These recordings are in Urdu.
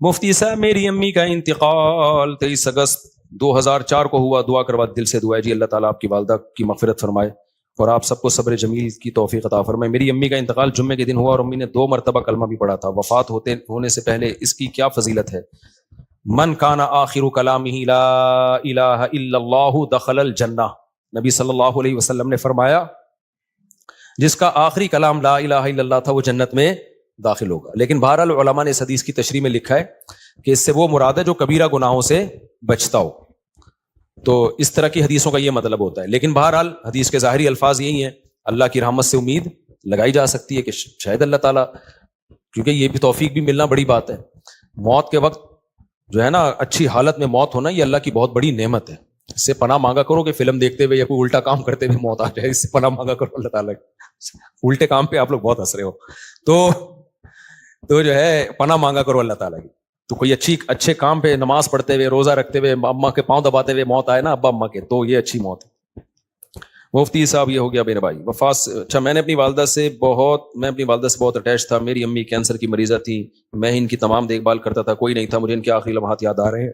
مفتی صاحب میری امی کا انتقال 23 اگست 2004 کو ہوا. دعا کروا دل سے دعا ہے جی اللہ تعالیٰ آپ کی والدہ کی مغفرت فرمائے اور آپ سب کو صبر جمیل کی توفیق عطا فرمائے. میری امی کا انتقال جمعے کے دن ہوا اور امی نے 2 مرتبہ کلمہ بھی پڑھا تھا. وفات ہونے سے پہلے اس کی کیا فضیلت ہے؟ من کان آخر کلامہ لا الہ الا اللہ دخل الجنہ. نبی صلی اللہ علیہ وسلم نے فرمایا جس کا آخری کلام لا الہ الا اللہ تھا وہ جنت میں داخل ہوگا. لیکن بہرحال علماء نے اس حدیث کی تشریح میں لکھا ہے کہ اس سے وہ مراد ہے جو کبیرہ گناہوں سے بچتا ہو. تو اس طرح کی حدیثوں کا یہ مطلب ہوتا ہے. لیکن بہرحال حدیث کے ظاہری الفاظ یہی ہیں, اللہ کی رحمت سے امید لگائی جا سکتی ہے کہ شاید اللہ تعالیٰ, کیونکہ یہ بھی توفیق بھی ملنا بڑی بات ہے. موت کے وقت جو ہے نا اچھی حالت میں موت ہونا یہ اللہ کی بہت بڑی نعمت ہے. اس سے پناہ مانگا کرو کہ فلم دیکھتے ہوئے یا کوئی الٹا کام کرتے ہوئے موت آ جائے. اس سے پناہ مانگا کرو اللہ تعالیٰ. الٹے کام پہ آپ لوگ بہت ہنس رہے ہو تو جو ہے پناہ مانگا کرو اللہ تعالیٰ کی. تو کوئی اچھے کام پہ نماز پڑھتے ہوئے روزہ رکھتے ہوئے اماں کے پاؤں دباتے ہوئے موت آئے نا ابا اماں کے, تو یہ اچھی موت ہے. مفتی صاحب یہ ہو گیا میرے بھائی وفات. اچھا میں اپنی والدہ سے بہت اٹیچ تھا. میری امی کینسر کی مریضہ تھی. میں ان کی تمام دیکھ بھال کرتا تھا, کوئی نہیں تھا. مجھے ان کے آخری لمحات یاد آ رہے ہیں.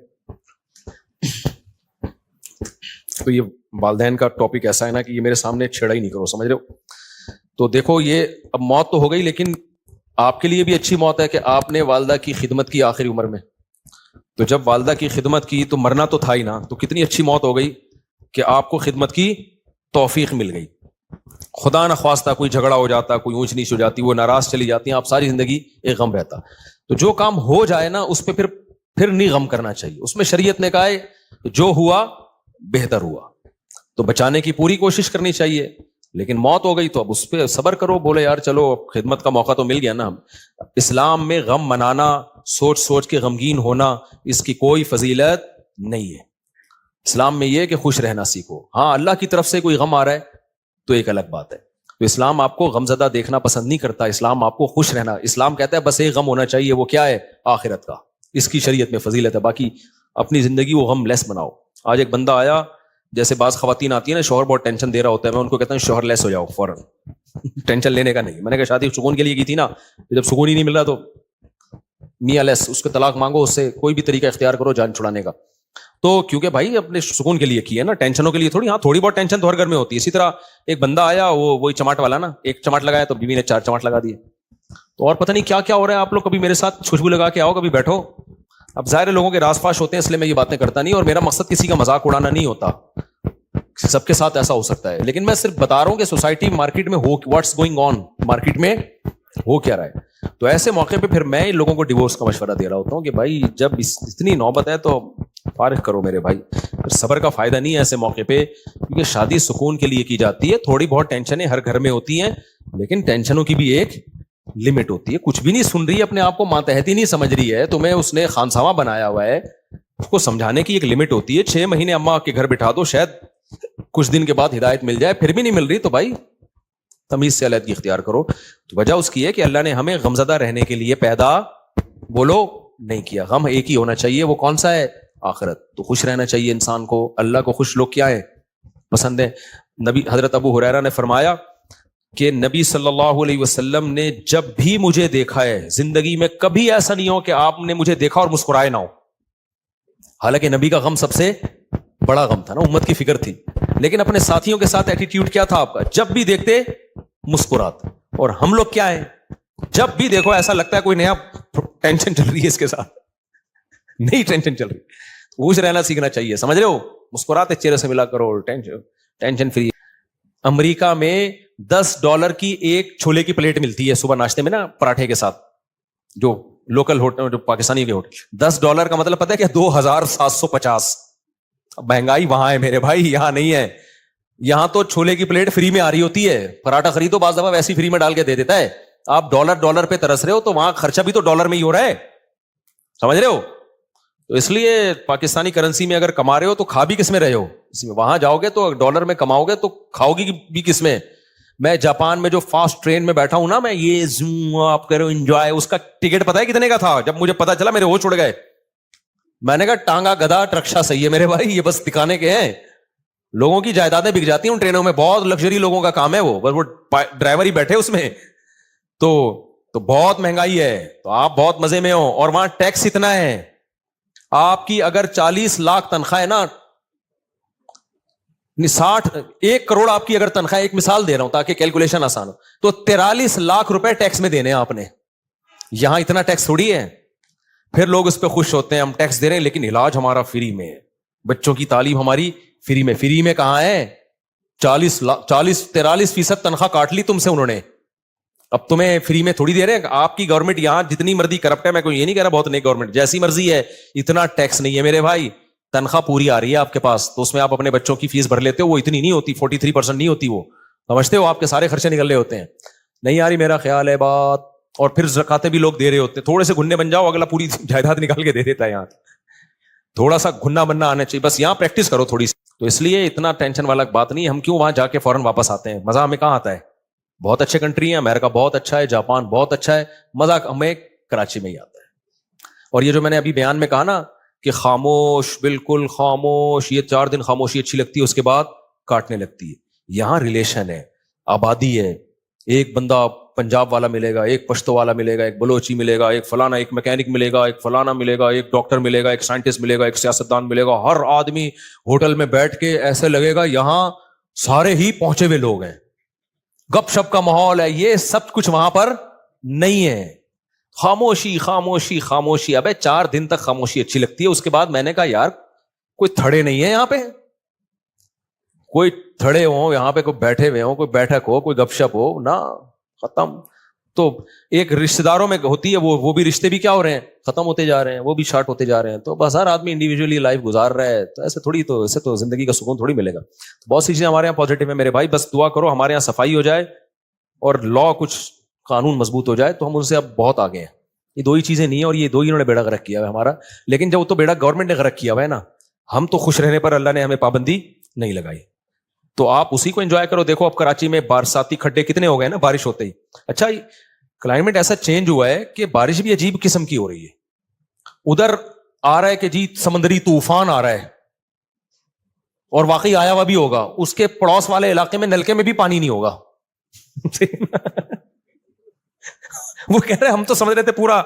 تو یہ والدین کا ٹاپک ایسا ہے نا کہ یہ میرے سامنے چھیڑا ہی نہیں کرو, سمجھ رہے ہو. تو دیکھو یہ اب موت تو ہو گئی, لیکن آپ کے لیے بھی اچھی موت ہے کہ آپ نے والدہ کی خدمت کی آخری عمر میں. تو جب والدہ کی خدمت کی تو مرنا تو تھا ہی نا, تو کتنی اچھی موت ہو گئی کہ آپ کو خدمت کی توفیق مل گئی. خدا نخواستہ کوئی جھگڑا ہو جاتا, کوئی اونچ نیچ ہو جاتی, وہ ناراض چلی جاتی ہیں, آپ ساری زندگی ایک غم رہتا. تو جو کام ہو جائے نا اس پہ پھر نہیں غم کرنا چاہیے. اس میں شریعت نے کہا ہے جو ہوا بہتر ہوا, تو بچانے کی پوری کوشش کرنی چاہیے. لیکن موت ہو گئی تو اب اس پہ صبر کرو, بولے یار چلو خدمت کا موقع تو مل گیا نا. اسلام میں غم منانا, سوچ کے غمگین ہونا, اس کی کوئی فضیلت نہیں ہے. اسلام میں یہ کہ خوش رہنا سیکھو. ہاں اللہ کی طرف سے کوئی غم آ رہا ہے تو ایک الگ بات ہے. تو اسلام آپ کو غمزدہ دیکھنا پسند نہیں کرتا. اسلام آپ کو خوش رہنا, اسلام کہتا ہے بس ایک غم ہونا چاہیے, وہ کیا ہے؟ آخرت کا. اس کی شریعت میں فضیلت ہے. باقی اپنی زندگی وہ غم لیس بناؤ. آج ایک بندہ آیا, جیسے بعض خواتین آتی ہیں نا شوہر بہت ٹینشن دے رہا ہوتا ہے, میں ان کو کہتا ہوں شوہر لیس ہو جاؤ فوراً, ٹینشن لینے کا نہیں. میں نے کہا شادی سکون کے لیے کی تھی نا, جب سکون ہی نہیں مل رہا تو میاں لیس, اس کو طلاق مانگو, اس سے کوئی بھی طریقہ اختیار کرو جان چھڑانے کا. تو کیونکہ بھائی اپنے سکون کے لیے کی ہے نا, ٹینشنوں کے لیے تھوڑی. ہاں تھوڑی بہت ٹینشن تو ہر گھر میں ہوتی ہے. اسی طرح ایک بندہ آیا, وہی چماٹ والا نا, ایک چماٹ لگایا تو بیوی نے 4 چماٹ لگا دیے. تو اور پتہ نہیں کیا کیا ہو رہا ہے. آپ لوگ کبھی میرے ساتھ خوشبو لگا کے آؤ, کبھی بیٹھو. اب ظاہر لوگوں کے راز فاش ہوتے ہیں, اس لیے میں یہ باتیں کرتا نہیں, اور میرا مقصد کسی کا مذاق اڑانا نہیں ہوتا. سب کے ساتھ ایسا ہو سکتا ہے, لیکن میں صرف بتا رہا ہوں کہ سوسائٹی مارکیٹ میں ہو, واٹس گوئنگ آن مارکیٹ میں ہو کیا رہا ہے. تو ایسے موقع پہ پھر میں لوگوں کو ڈیورس کا مشورہ دے رہا ہوتا ہوں کہ بھائی جب اتنی نوبت ہے تو فارغ کرو میرے بھائی. صبر کا فائدہ نہیں ہے ایسے موقع پہ, کیونکہ شادی سکون کے لیے کی جاتی ہے. تھوڑی بہت ٹینشنیں ہر گھر میں ہوتی ہیں, لیکن ٹینشنوں کی بھی ایک لمٹ ہوتی ہے. کچھ بھی نہیں سن رہی ہے, اپنے آپ کو ماتحتی نہیں سمجھ رہی ہے, تمہیں اس نے خانسامہ بنایا ہوا ہے. اس کو سمجھانے کی ایک لمٹ ہوتی ہے. 6 مہینے اماں کے گھر بٹھا دو, شاید کچھ دن کے بعد ہدایت مل جائے, پھر بھی نہیں مل رہی تو بھائی تمیز سے علیحدگی اختیار کرو. تو وجہ اس کی ہے کہ اللہ نے ہمیں غمزدہ رہنے کے لیے پیدا بولو نہیں کیا. غم ایک ہی ہونا چاہیے, وہ کون سا ہے؟ آخرت. تو خوش رہنا چاہیے انسان کو. اللہ کو خوش لوگ کیا ہے؟ پسند ہے. نبی حضرت ابو ہریرہ نے فرمایا کہ نبی صلی اللہ علیہ وسلم نے جب بھی مجھے دیکھا ہے, زندگی میں کبھی ایسا نہیں ہو کہ آپ نے مجھے دیکھا اور مسکرائے نہ ہو. حالانکہ نبی کا غم سب سے بڑا غم تھا نا, امت کی فکر تھی, لیکن اپنے ساتھیوں کے ساتھ ایٹیٹیوڈ کیا تھا آپ کا؟ جب بھی دیکھتے مسکراتے. اور ہم لوگ کیا ہیں, جب بھی دیکھو ایسا لگتا ہے کوئی نیا ٹینشن چل رہی ہے اس کے ساتھ, نئی ٹینشن چل رہی. خوش رہنا سیکھنا چاہیے, سمجھ رہے ہو. مسکراتے چہرے سے ملا کرو, ٹینشن فری. امریکہ میں $10 کی ایک چھولے کی پلیٹ ملتی ہے صبح ناشتے میں نا, پراٹھے کے ساتھ, جو لوکل ہوٹل, جو پاکستانی کے ہوٹل. $10 کا مطلب پتہ ہے کہ 2750. مہنگائی وہاں ہے میرے بھائی, یہاں نہیں ہے. یہاں تو چھولے کی پلیٹ فری میں آ رہی ہوتی ہے, پراٹھا خریدو بعض دفعہ ویسی فری میں ڈال کے دے دیتا ہے. آپ ڈالر پہ ترس رہے ہو, تو وہاں خرچہ بھی تو ڈالر میں ہی ہو رہا ہے, سمجھ رہے ہو. تو اس لیے پاکستانی کرنسی میں اگر کما رہے ہو تو کھا بھی کس میں رہے ہو, اس میں. وہاں جاؤ گے تو ڈالر میں کماؤ گے تو کھاؤ گی بھی کس میں. میں جاپان میں جو فاسٹ ٹرین میں بیٹھا ہوں نا, میں یہ آپ کرو انجوائے, اس کا ٹکٹ پتہ ہے کتنے کا تھا؟ جب مجھے پتا چلا میرے ہوش اڑ گئے. میں نے کہا ٹانگا گدھا ٹرکشا صحیح ہے میرے بھائی, یہ بس دکھانے کے ہیں. لوگوں کی جائیدادیں بک جاتی ہیں ان ٹرینوں میں, بہت لگژری لوگوں کا کام ہے وہ, بس وہ ڈرائیور ہی بیٹھے اس میں. تو تو بہت مہنگائی ہے, تو آپ بہت مزے میں ہو, اور وہاں ٹیکس اتنا ہے. آپ کی اگر 40 لاکھ تنخواہ ہے نا, 1 کروڑ آپ کی اگر تنخواہ, ایک مثال دے رہا ہوں تاکہ کیلکولیشن آسان ہو, تو 43 لاکھ روپے ٹیکس میں دینے آپ نے. یہاں اتنا ٹیکس تھوڑی ہے. پھر لوگ اس پہ خوش ہوتے ہیں, ہم ٹیکس دے رہے ہیں لیکن علاج ہمارا فری میں ہے, بچوں کی تعلیم ہماری فری میں. فری میں کہاں ہے؟ 43% تنخواہ کاٹ لی تم سے انہوں نے, اب تمہیں فری میں تھوڑی دے رہے ہیں. آپ کی گورنمنٹ یہاں جتنی مرضی کرپٹ ہے, میں کوئی یہ نہیں کہہ رہا بہت نیک گورنمنٹ, جیسی مرضی ہے, اتنا ٹیکس نہیں ہے میرے بھائی. تنخواہ پوری آ رہی ہے آپ کے پاس, تو اس میں آپ اپنے بچوں کی فیس بھر لیتے ہو, وہ اتنی نہیں ہوتی, 43% نہیں ہوتی, وہ سمجھتے ہو آپ کے سارے خرچے نکل رہے ہوتے ہیں. نہیں آ رہی میرا خیال ہے بات. اور پھر زکاتیں بھی لوگ دے رہے ہوتے ہیں, تھوڑے سے گھننے بن جاؤ, اگلا پوری جائیداد نکال کے دے دیتا ہے. یہاں تھوڑا سا گھننا بننا آنا چاہیے, بس یہاں پریکٹس کرو تھوڑی سی. تو اس لیے اتنا ٹینشن والا بات نہیں. ہم کیوں وہاں جا کے فوراً واپس آتے ہیں؟ مزہ ہمیں کہاں آتا ہے؟ بہت اچھے کنٹری ہیں, امریکہ بہت اچھا ہے, جاپان بہت اچھا ہے, مزہ ہمیں کراچی میں ہی آتا ہے. اور یہ جو میں نے ابھی بیان میں کہا نا کہ خاموش, بالکل خاموش, یہ 4 دن خاموشی اچھی لگتی ہے, اس کے بعد کاٹنے لگتی ہے. یہاں ریلیشن ہے, آبادی ہے, ایک بندہ پنجاب والا ملے گا, ایک پشتو والا ملے گا, ایک بلوچی ملے گا, ایک فلانا, ایک میکینک ملے گا, ایک فلانا ملے گا, ایک ڈاکٹر ملے گا, ایک سائنٹسٹ ملے گا, ایک سیاستدان ملے گا. ہر آدمی ہوٹل میں بیٹھ کے ایسے لگے گا یہاں سارے ہی پہنچے ہوئے لوگ ہیں, گپ شپ کا ماحول ہے. یہ سب کچھ وہاں پر نہیں ہے. خاموشی خاموشی خاموشی. ابے 4 دن تک خاموشی اچھی لگتی ہے, اس کے بعد میں نے کہا یار کوئی تھڑے نہیں ہے یہاں پہ, کوئی تھڑے ہو یہاں پہ, کوئی بیٹھے ہوئے ہوں, کوئی بیٹھک ہو, کوئی گپ شپ ہو نا, ختم. تو ایک رشتہ داروں میں ہوتی ہے, وہ بھی رشتے بھی کیا ہو رہے ہیں, ختم ہوتے جا رہے ہیں, وہ بھی شارٹ ہوتے جا رہے ہیں. تو بس ہر آدمی انڈیویجولی لائف گزار رہا ہے, تو ایسے تھوڑی, تو ایسے تو زندگی کا سکون تھوڑی ملے گا. بہت سی چیزیں ہمارے یہاں پازیٹیو ہیں میرے بھائی, بس دعا کرو ہمارے یہاں صفائی ہو جائے اور لا کچھ قانون مضبوط ہو جائے, تو ہم ان سے اب بہت آگے ہیں. یہ 2 ہی چیزیں نہیں ہیں, اور یہ 2 ہی انہوں نے بیڑا غرق کیا ہے ہمارا. لیکن جب وہ تو بیڑا گورنمنٹ نے غرق کیا ہوا ہے نا, ہم تو خوش رہنے پر اللہ نے ہمیں پابندی نہیں لگائی. تو آپ اسی کو انجوائے کرو. دیکھو اب کراچی میں برساتی کھڈے کتنے ہو گئے نا بارش ہوتے ہی. اچھا کلائمیٹ ایسا چینج ہوا ہے کہ بارش بھی عجیب قسم کی ہو رہی ہے. ادھر آ رہا ہے کہ جی سمندری طوفان آ رہا ہے, اور واقعی آیا ہوا بھی ہوگا. اس کے پڑوس والے علاقے میں نلکے میں بھی پانی نہیں ہوگا. وہ کہہ رہے ہم تو سمجھ رہے تھے پورا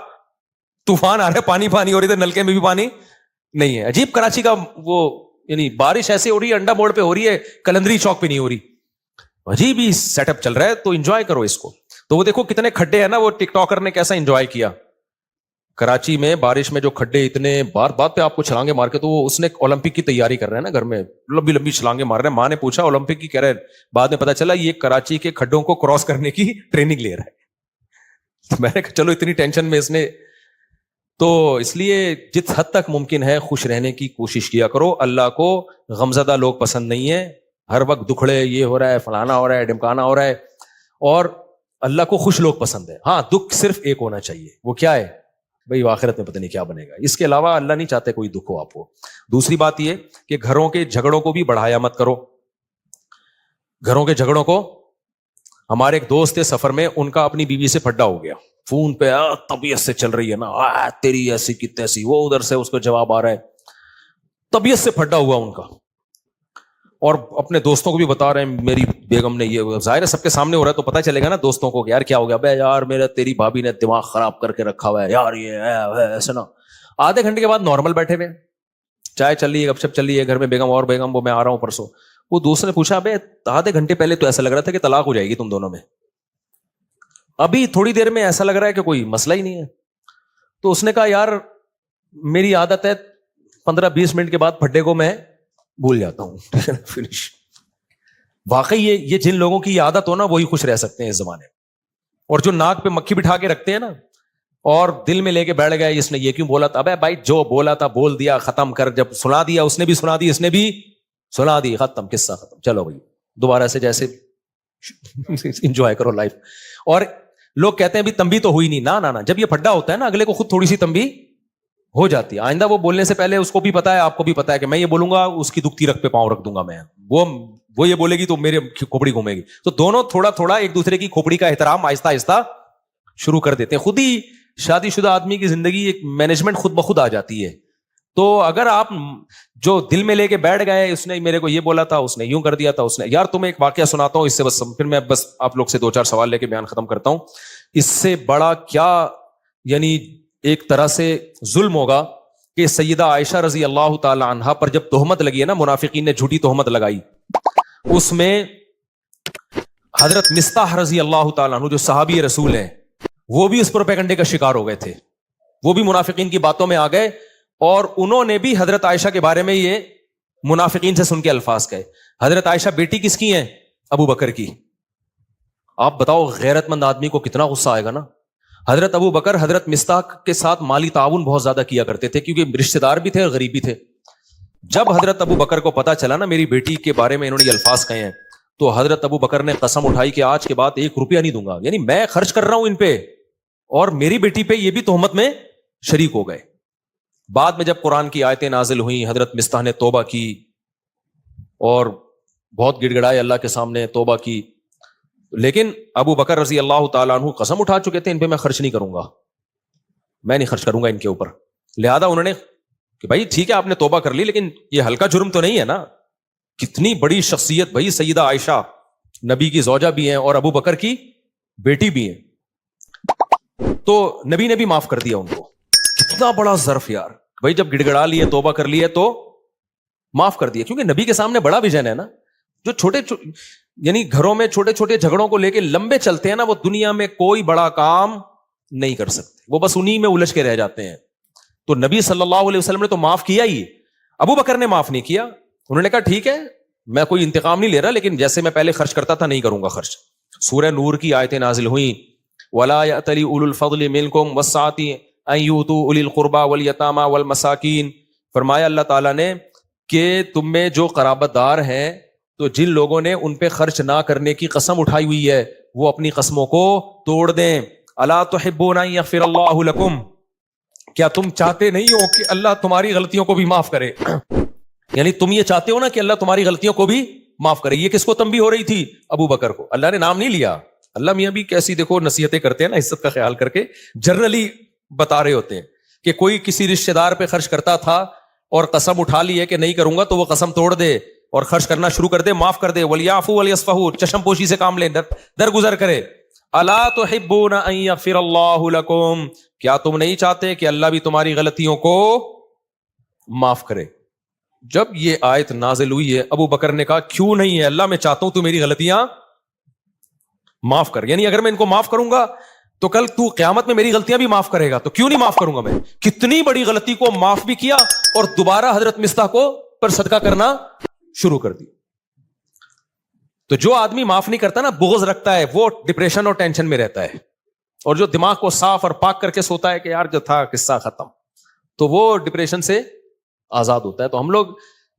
طوفان آ رہا ہے, پانی پانی ہو رہی ہے, نلکے میں بھی پانی نہیں ہے. عجیب کراچی کا وہ, یعنی بارش ایسے ہو رہی ہے, انڈا موڑ پہ ہو رہی ہے, کلندری چوک پہ نہیں ہو رہی. عجیب ہی سیٹ اپ چل رہا ہے. تو انجوائے کرو اس کو. تو وہ دیکھو کتنے کھڈے ہیں نا, وہ ٹک ٹاکر نے کیسا انجوائے کیا کراچی میں بارش میں. جو کھڈے اتنے بات پہ آپ کو چھلانگے مار کے, تو وہ اس نے اولمپک کی تیاری کر رہے ہیں نا گھر میں, لمبی لمبی چھلانگے مار رہے ہیں. ماں نے پوچھا اولمپک کی, کہہ رہے بعد میں پتا چلا یہ کراچی کے کھڈوں کو کراس کرنے کی ٹریننگ لے رہا ہے. میں نے کہا چلو اتنی ٹینشن میں اس نے. تو اس لیے جس حد تک ممکن ہے خوش رہنے کی کوشش کیا کرو. اللہ کو غمزدہ لوگ پسند نہیں ہے, ہر وقت دکھڑے, یہ ہو رہا ہے, فلانا ہو رہا ہے, ڈمکانا ہو رہا ہے. اور اللہ کو خوش لوگ پسند ہے. ہاں دکھ صرف ایک ہونا چاہیے, وہ کیا ہے بھئی, آخرت میں پتہ نہیں کیا بنے گا. اس کے علاوہ اللہ نہیں چاہتے کوئی دکھ ہو آپ کو. دوسری بات یہ کہ گھروں کے جھگڑوں کو بھی بڑھایا مت کرو. گھروں کے جھگڑوں کو, ہمارے ایک دوست تھے سفر میں, ان کا اپنی بیوی سے پھڈا ہو گیا فون پہ, طبیعت سے چل رہی ہے نا, تیری ایسی کی تیسی, وہ ادھر سے اس کو جواب آ رہا ہے, طبیعت سے پھڈا ہوا ان کا. اور اپنے دوستوں کو بھی بتا رہے ہیں میری بیگم نے یہ, ظاہر ہے سب کے سامنے ہو رہا ہے تو پتہ چلے گا نا دوستوں کو کہ یار کیا ہو گیا, بے یار میرا تیری بھابھی نے دماغ خراب کر کے رکھا ہوا ہے یار, یہ ہے ایسا نا. آدھے گھنٹے کے بعد نارمل بیٹھے ہوئے, چائے چل رہی ہے, گپ شپ چل رہی ہے گھر میں, بیگم اور بیگم وہ میں آ رہا ہوں پرسوں. وہ دوست نے پوچھا بے آدھے گھنٹے پہلے تو ایسا لگ رہا تھا کہ طلاق ہو جائے گی تم دونوں میں, ابھی تھوڑی دیر میں ایسا لگ رہا ہے کہ کوئی مسئلہ ہی نہیں ہے. تو اس نے کہا یار میری عادت ہے 15-20 منٹ کے بعد پھڈے کو میں بھول جاتا ہوں, فنش. واقعی یہ جن لوگوں کی عادت ہو نا وہی خوش رہ سکتے ہیں اس زمانے میں. اور جو ناک پہ مکھی بٹھا کے رکھتے ہیں نا اور دل میں لے کے بیٹھ گئے اس نے یہ کیوں بولا تھا, ابے بھائی جو بولا تھا بول دیا, ختم کر. جب سنا دیا اس نے بھی سنا دی, اس نے بھی سنا دی, ختم, قصہ ختم. چلو بھائی دوبارہ سے جیسے انجوائے کرو لائف. اور لوگ کہتے ہیں بھی تنبیہ تو ہوئی نہیں, نہ جب یہ پھڈا ہوتا ہے نا اگلے کو خود تھوڑی سی تنبیہ ہو جاتی ہے. آئندہ وہ بولنے سے پہلے اس کو بھی پتا ہے, آپ کو بھی پتا ہے کہ میں یہ بولوں گا اس کی دکھتی رکھ پہ پاؤں رکھ دوں گا میں, وہ یہ بولے گی تو میرے کھوپڑی گھومے گی. تو دونوں تھوڑا تھوڑا ایک دوسرے کی کھوپڑی کا احترام آہستہ آہستہ شروع کر دیتے ہیں. خود ہی شادی شدہ آدمی کی زندگی ایک مینجمنٹ خود بخود آ جاتی ہے. تو اگر آپ جو دل میں لے کے بیٹھ گئے, اس نے میرے کو یہ بولا تھا, اس نے یوں کر دیا تھا, اس نے, یار تمہیں ایک واقعہ سناتا ہوں اس سے بس پھر میں بس آپ لوگ سے 2-4 سوال لے کے بیان ختم کرتا ہوں. اس سے بڑا کیا یعنی ایک طرح سے ظلم ہوگا کہ سیدہ عائشہ رضی اللہ تعالی عنہا پر جب تہمت لگی ہے نا، منافقین نے جھوٹی تہمت لگائی، اس میں حضرت مصطح رضی اللہ تعالیٰ عنہ جو صحابی رسول ہیں وہ بھی اس پروپیگنڈے کا شکار ہو گئے تھے، وہ بھی منافقین کی باتوں میں آ گئے، اور انہوں نے بھی حضرت عائشہ کے بارے میں یہ منافقین سے سن کے الفاظ کہے۔ حضرت عائشہ بیٹی کس کی ہیں؟ ابو بکر کی۔ آپ بتاؤ غیرت مند آدمی کو کتنا غصہ آئے گا نا۔ حضرت ابو بکر حضرت مصطح کے ساتھ مالی تعاون بہت زیادہ کیا کرتے تھے، کیونکہ رشتہ دار بھی تھے اور غریب بھی تھے۔ جب حضرت ابو بکر کو پتا چلا نا میری بیٹی کے بارے میں انہوں نے یہ الفاظ کہے ہیں، تو حضرت ابو بکر نے قسم اٹھائی کہ آج کے بعد 1 روپیہ نہیں دوں گا، یعنی میں خرچ کر رہا ہوں ان پہ اور میری بیٹی پہ یہ بھی تہمت میں شریک ہو گئے۔ بعد میں جب قرآن کی آیتیں نازل ہوئیں، حضرت مصطح نے توبہ کی اور بہت گڑ گڑائے اللہ کے سامنے، توبہ کی، لیکن ابو بکر رضی اللہ تعالیٰ عنہ قسم اٹھا چکے تھے ان پہ میں خرچ نہیں کروں گا، میں نہیں خرچ کروں گا ان کے اوپر۔ لہذا انہوں نے کہ بھائی ٹھیک ہے آپ نے توبہ کر لی، لیکن یہ ہلکا جرم تو نہیں ہے نا، کتنی بڑی شخصیت بھائی، سیدہ عائشہ نبی کی زوجہ بھی ہیں اور ابو بکر کی بیٹی بھی ہیں، تو نبی نے بھی معاف کر دیا ان کو۔ کتنا بڑا ظرف یار بھائی، جب گڑ گڑا لیے، توبہ کر لیے تو معاف کر دیا، کیونکہ نبی کے سامنے بڑا ویژن ہے نا۔ جو چھوٹے یعنی گھروں میں چھوٹے چھوٹے جھگڑوں کو لے کے لمبے چلتے ہیں نا، وہ دنیا میں کوئی بڑا کام نہیں کر سکتے، وہ بس انہی میں الجھ کے رہ جاتے ہیں۔ تو نبی صلی اللہ علیہ وسلم نے تو معاف کیا ہی، ابو بکر نے معاف نہیں کیا۔ انہوں نے کہا ٹھیک ہے میں کوئی انتقام نہیں لے رہا، لیکن جیسے میں پہلے خرچ کرتا تھا نہیں کروں گا خرچ۔ سورہ نور کی آیتیں نازل ہوئیں، وَلَا يَأْتَلِ أُولُو الْفَضْلِ مِنْكُمْ وَالسَّعَةِ أَنْ يُؤْتُوا أُولِي الْقُرْبَى وَالْيَتَامَى وَالْمَسَاكِينَ۔ فرمایا اللہ تعالیٰ نے کہ تم میں جو قرابت دار ہیں، تو جن لوگوں نے ان پہ خرچ نہ کرنے کی قسم اٹھائی ہوئی ہے وہ اپنی قسموں کو توڑ دیں۔ أَلَا تُحِبُّونَ أَن يَغْفِرَ اللَّهُ لَكُمْ، کیا تم چاہتے نہیں ہو کہ اللہ تمہاری غلطیوں کو بھی معاف کرے؟ یعنی تم یہ چاہتے ہو نا کہ اللہ تمہاری غلطیوں کو بھی معاف کرے۔ یہ کس کو تنبیہ ہو رہی تھی؟ ابو بکر کو۔ اللہ نے نام نہیں لیا۔ اللہ میاں بھی کیسی دیکھو نصیحتیں کرتے ہیں نا، عزت کا خیال کر کے جنرلی بتا رہے ہوتے ہیں کہ کوئی کسی رشتہ دار پہ خرچ کرتا تھا اور قسم اٹھا لی ہے کہ نہیں کروں گا، تو وہ قسم توڑ دے اور خرچ کرنا شروع کر دے، معاف کر دے۔ وَلْيَعْفُوا وَلْيَصْفَحُوا، چشم پوشی سے کام لیں، درگزر کرے۔ أَلَا تُحِبُّونَ أَن يَغْفِرَ اللَّهُ لَكُمْ، کیا تم نہیں چاہتے کہ اللہ بھی تمہاری غلطیوں کو معاف کرے؟ جب یہ آیت نازل ہوئی ہے، ابو بکر نے کہا کیوں نہیں ہے اللہ، میں چاہتا ہوں تو میری غلطیاں معاف کر، یعنی اگر میں ان کو معاف کروں گا تو کل تو قیامت میں میری غلطیاں بھی معاف کرے گا، تو کیوں نہیں معاف کروں گا میں؟ کتنی بڑی غلطی کو معاف بھی کیا اور دوبارہ حضرت مصطح کو پر صدقہ کرنا شروع کر دی۔ تو جو آدمی معاف نہیں کرتا نا، بغض رکھتا ہے، وہ ڈپریشن اور ٹینشن میں رہتا ہے، اور جو دماغ کو صاف اور پاک کر کے سوتا ہے کہ یار جو تھا قصہ ختم، تو وہ ڈپریشن سے آزاد ہوتا ہے۔ تو ہم لوگ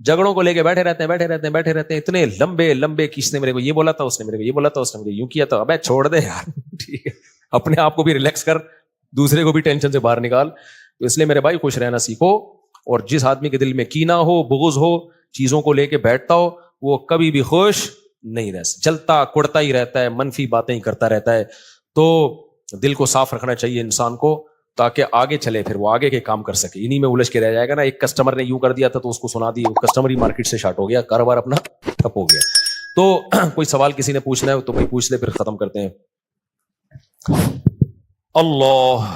جھگڑوں کو لے کے بیٹھے رہتے ہیں، اتنے لمبے لمبے، کس نے میرے کو یہ بولا تھا، اس نے میرے کو یہ بولا تھا، اس نے مجھے یوں کیا تھا، ابے چھوڑ دے یار ٹھیک ہے، اپنے آپ کو بھی ریلیکس کر، دوسرے کو بھی ٹینشن سے باہر نکال۔ تو اس لیے میرے بھائی خوش رہنا سیکھو، اور جس آدمی کے دل میں کینہ ہو، بغض ہو، چیزوں کو لے کے بیٹھتا ہو، وہ کبھی بھی خوش نہیں رہ سکتا، چلتا کڑتا ہی رہتا ہے، منفی باتیں ہی کرتا رہتا ہے۔ تو دل کو صاف رکھنا چاہیے انسان کو، تاکہ آگے چلے، پھر وہ آگے کے کام کر سکے، انہی میں الجھ کے رہ جائے گا نا۔ ایک کسٹمر نے یوں کر دیا تھا تو اس کو سنا دی، کسٹمر ہی مارکیٹ سے شارٹ ہو گیا، کاروبار اپنا ٹھپ ہو گیا۔ تو کوئی سوال کسی نے پوچھنا ہے تو بھائی پوچھ لے، پھر ختم کرتے ہیں۔ اللہ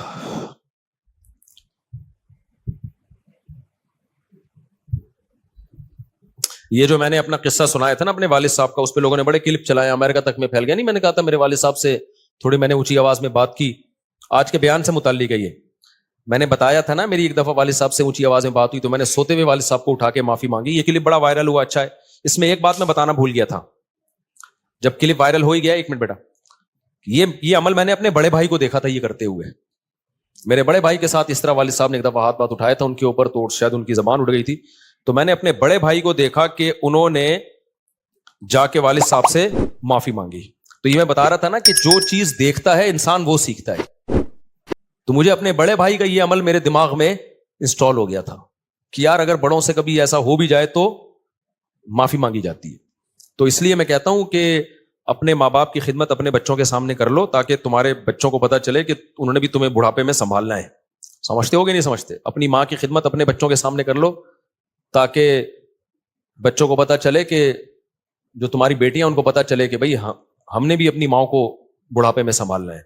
یہ جو میں نے اپنا قصہ سنایا تھا نا اپنے والد صاحب کا، اس پہ لوگوں نے بڑے کلپ چلائے، امریکہ تک میں پھیل گیا۔ نہیں، میں نے کہا تھا میرے والد صاحب سے تھوڑی میں نے اونچی آواز میں بات کی، آج کے بیان سے متعلق ہے یہ۔ میں نے بتایا تھا نا میری ایک دفعہ والد صاحب سے اونچی آواز میں بات ہوئی، تو میں نے سوتے ہوئے والد صاحب کو اٹھا کے معافی مانگی۔ یہ کلپ بڑا وائرل ہوا، اچھا ہے۔ اس میں ایک بات میں بتانا بھول گیا تھا، جب کلپ وائرل ہو ہی گیا، ایک منٹ بیٹا، یہ عمل میں نے اپنے بڑے بھائی کو دیکھا تھا یہ کرتے ہوئے۔ میرے بڑے بھائی کے ساتھ اس طرح والد صاحب نے ایک دفعہ ہاتھ اٹھایا تھا ان کے اوپر، تو شاید ان کی زبان اڑ گئی تھی، تو میں نے اپنے بڑے بھائی کو دیکھا کہ انہوں نے جا کے والد صاحب سے معافی مانگی۔ تو یہ میں بتا رہا تھا نا کہ جو چیز دیکھتا ہے انسان وہ سیکھتا ہے۔ تو مجھے اپنے بڑے بھائی کا یہ عمل میرے دماغ میں انسٹال ہو گیا تھا کہ یار اگر بڑوں سے کبھی ایسا ہو بھی جائے تو معافی مانگی جاتی ہے۔ تو اس لیے میں کہتا ہوں کہ اپنے ماں باپ کی خدمت اپنے بچوں کے سامنے کر لو، تاکہ تمہارے بچوں کو پتا چلے کہ انہوں نے بھی تمہیں بڑھاپے میں سنبھالنا ہے۔ سمجھتے ہو کہ نہیں سمجھتے؟ اپنی ماں کی خدمت اپنے بچوں کے سامنے کر لو، تاکہ بچوں کو پتا چلے کہ جو تمہاری بیٹیاں ان کو پتا چلے کہ بھائی ہم نے بھی اپنی ماں کو بڑھاپے میں سنبھالنا ہے۔